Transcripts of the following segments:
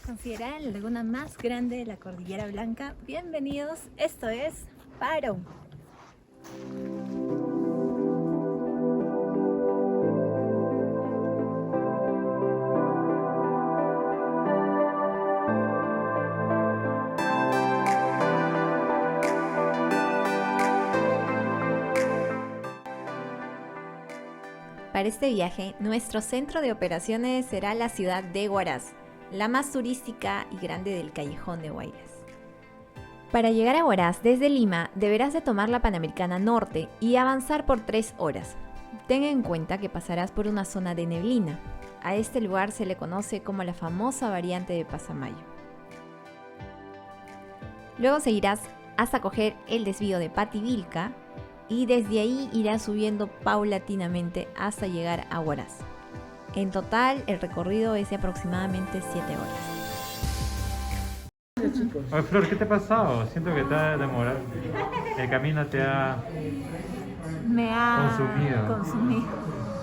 Considerada la laguna más grande de la Cordillera Blanca. Bienvenidos, esto es Parón. Para este viaje, nuestro centro de operaciones será la ciudad de Huaraz, la más turística y grande del Callejón de Huaylas. Para llegar a Huaraz desde Lima, deberás de tomar la Panamericana Norte y avanzar por 3 horas. Ten en cuenta que pasarás por una zona de neblina. A este lugar se le conoce como la famosa variante de Pasamayo. Luego seguirás hasta coger el desvío de Pativilca y desde ahí irás subiendo paulatinamente hasta llegar a Huaraz. En total, el recorrido es de aproximadamente 7 horas. Oye, Flor, ¿qué te ha pasado? Siento que te ha demorado. El camino te ha Me ha consumido.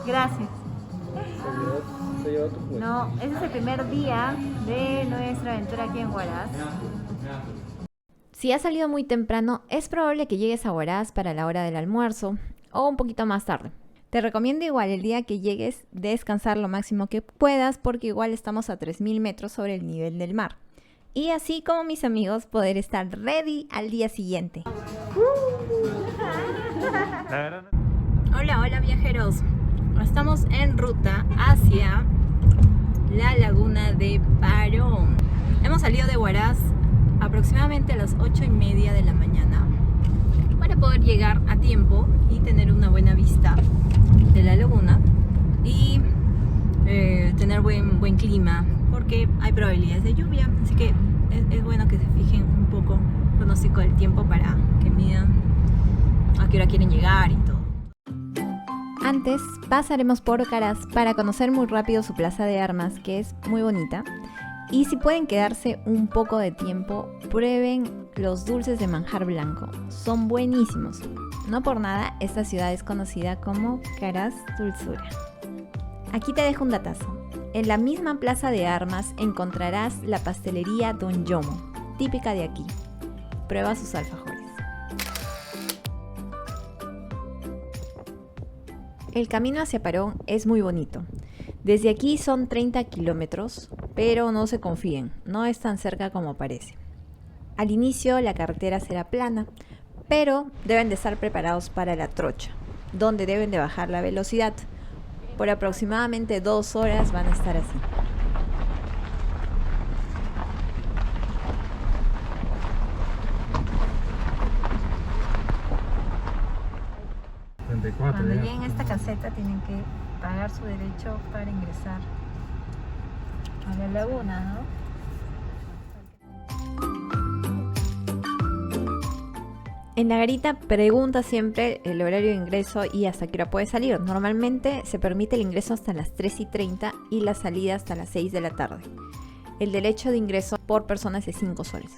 Gracias. Se llevó tu puesto. No, ese es el primer día de nuestra aventura aquí en Huaraz. Si has salido muy temprano, es probable que llegues a Huaraz para la hora del almuerzo o un poquito más tarde. Te recomiendo igual el día que llegues descansar lo máximo que puedas porque igual estamos a 3000 metros sobre el nivel del mar. Y así como mis amigos poder estar ready al día siguiente. La verdad, Hola viajeros. Estamos en ruta hacia la laguna de Parón. Hemos salido de Huaraz aproximadamente a las 8:30 de la mañana para poder llegar a tiempo y tener una buena vista de la laguna y tener buen clima porque hay probabilidades de lluvia, así que es bueno que se fijen un poco el pronóstico del tiempo para que midan a qué hora quieren llegar y todo. Antes pasaremos por Huaraz para conocer muy rápido su plaza de armas, que es muy bonita. Y si pueden quedarse un poco de tiempo, prueben los dulces de manjar blanco. Son buenísimos. No por nada, esta ciudad es conocida como Huaraz Dulzura. Aquí te dejo un datazo. En la misma plaza de armas encontrarás la pastelería Don Yomo, típica de aquí. Prueba sus alfajores. El camino hacia Parón es muy bonito. Desde aquí son 30 kilómetros, pero no se confíen, no es tan cerca como parece. Al inicio la carretera será plana, pero deben de estar preparados para la trocha, donde deben de bajar la velocidad. Por aproximadamente 2 horas van a estar así. Cuando ya. lleguen a esta caseta tienen que pagar su derecho para ingresar a la laguna, ¿no? En la garita pregunta siempre el horario de ingreso y hasta qué hora puede salir. Normalmente se permite el ingreso hasta las 3:30 y la salida hasta las 6 de la tarde. El derecho de ingreso por persona es de 5 soles.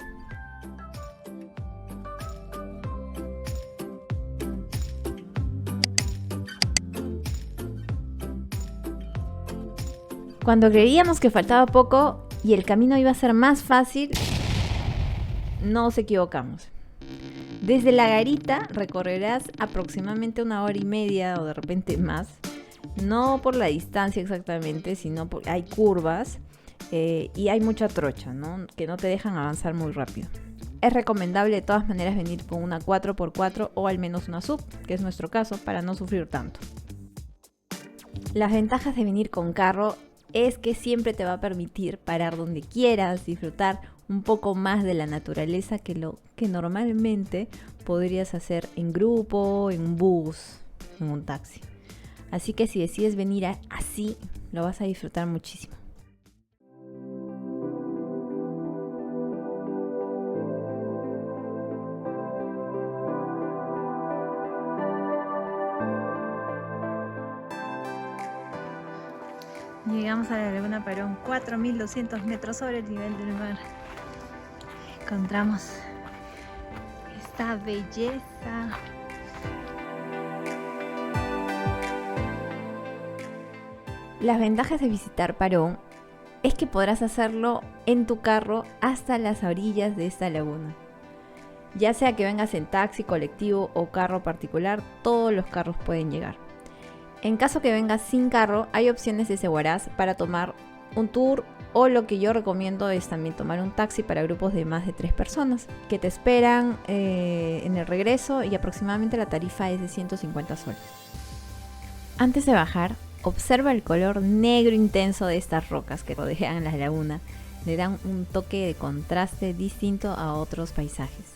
Cuando creíamos que faltaba poco y el camino iba a ser más fácil, nos equivocamos. Desde la garita recorrerás aproximadamente 1 hora y media o de repente más. No por la distancia exactamente, sino porque hay curvas y hay mucha trocha, ¿no? Que no te dejan avanzar muy rápido. Es recomendable de todas maneras venir con una 4x4 o al menos una sub, que es nuestro caso, para no sufrir tanto. Las ventajas de venir con carro es que siempre te va a permitir parar donde quieras, disfrutar un poco más de la naturaleza que lo que normalmente podrías hacer en grupo, en un bus, en un taxi. Así que si decides venir así, lo vas a disfrutar muchísimo. Llegamos a la laguna Parón, 4200 metros sobre el nivel del mar. Encontramos esta belleza. Las ventajas de visitar Parón es que podrás hacerlo en tu carro hasta las orillas de esta laguna. Ya sea que vengas en taxi, colectivo o carro particular, todos los carros pueden llegar. En caso que vengas sin carro, hay opciones desde Huaraz para tomar un tour, o lo que yo recomiendo es también tomar un taxi para grupos de más de 3 personas que te esperan en el regreso, y aproximadamente la tarifa es de 150 soles. Antes de bajar, observa el color negro intenso de estas rocas que rodean la laguna. Le dan un toque de contraste distinto a otros paisajes.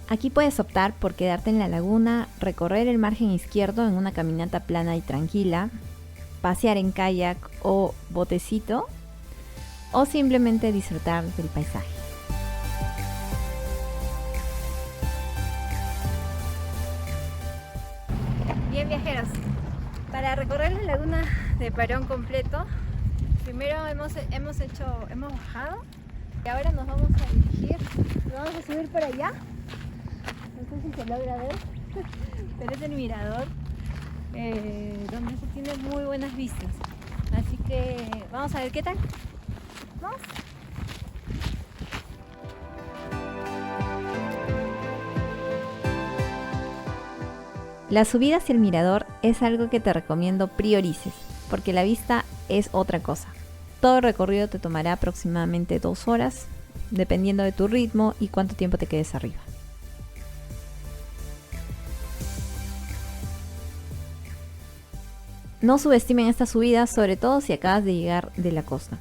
Aquí puedes optar por quedarte en la laguna, recorrer el margen izquierdo en una caminata plana y tranquila, pasear en kayak o botecito, o simplemente disfrutar del paisaje. Bien, viajeros, para recorrer la laguna de Parón completo, primero hemos bajado y ahora nos vamos a dirigir, nos vamos a subir por allá. No sé si se logra ver, pero es el mirador donde se tienen muy buenas vistas. Así que vamos a ver qué tal. ¿Vamos? La subida hacia el mirador es algo que te recomiendo priorices, porque la vista es otra cosa. Todo el recorrido te tomará aproximadamente 2 horas, dependiendo de tu ritmo y cuánto tiempo te quedes arriba. No subestimen esta subida, sobre todo si acabas de llegar de la costa.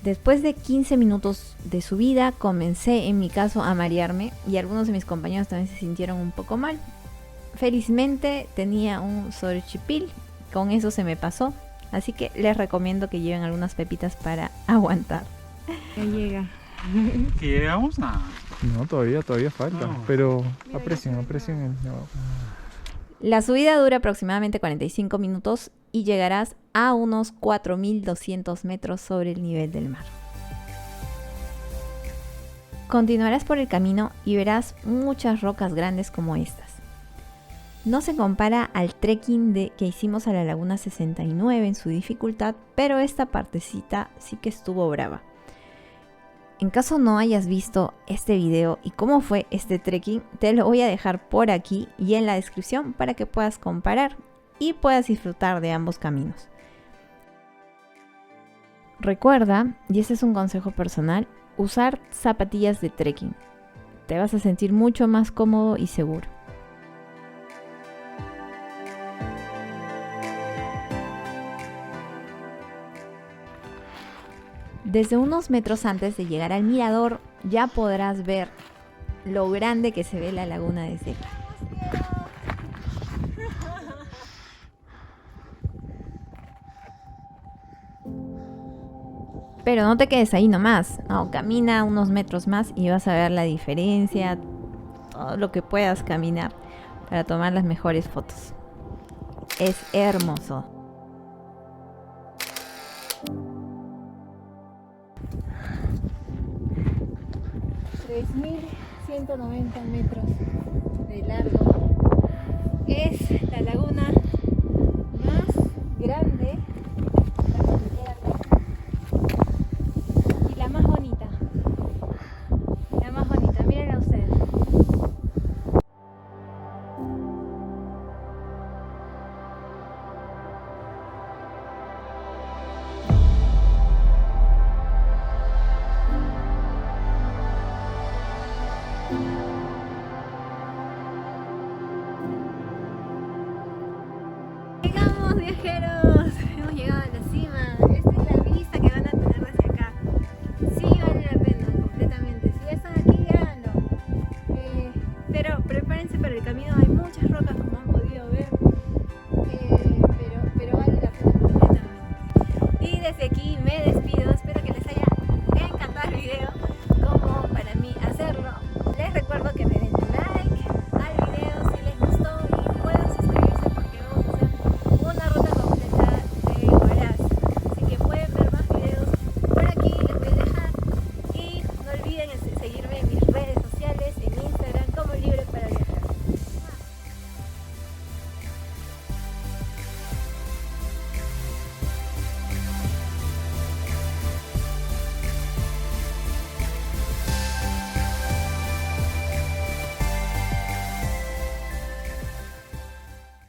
Después de 15 minutos de subida, comencé en mi caso a marearme y algunos de mis compañeros también se sintieron un poco mal. Felizmente tenía un Sorochipil, con eso se me pasó, así que les recomiendo que lleven algunas pepitas para aguantar. Ya llega. ¿Que llegamos? No, todavía falta, No. pero aprecien el... La subida dura aproximadamente 45 minutos y llegarás a unos 4.200 metros sobre el nivel del mar. Continuarás por el camino y verás muchas rocas grandes como estas. No se compara al trekking que hicimos a la Laguna 69 en su dificultad, pero esta partecita sí que estuvo brava. En caso no hayas visto este video y cómo fue este trekking, te lo voy a dejar por aquí y en la descripción para que puedas comparar y puedas disfrutar de ambos caminos. Recuerda, y este es un consejo personal, usar zapatillas de trekking. Te vas a sentir mucho más cómodo y seguro. Desde unos metros antes de llegar al mirador ya podrás ver lo grande que se ve la laguna desde acá. Pero no te quedes ahí nomás, no, camina unos metros más y vas a ver la diferencia, todo lo que puedas caminar para tomar las mejores fotos. Es hermoso. ...3.190 metros de largo. Es la laguna más grande y la más bonita. La más bonita, mírenla ustedes. Llegamos, viajeros, hemos llegado a la cima. Esta es la vista que van a tener desde acá. Sí vale la pena, completamente. Si ya están aquí, háganlo. Pero prepárense para el camino, hay muchas rocas como han podido ver. Pero vale la pena completamente. Y desde aquí me despido, espero que les haya encantado el video como para mí hacerlo. Les recuerdo que me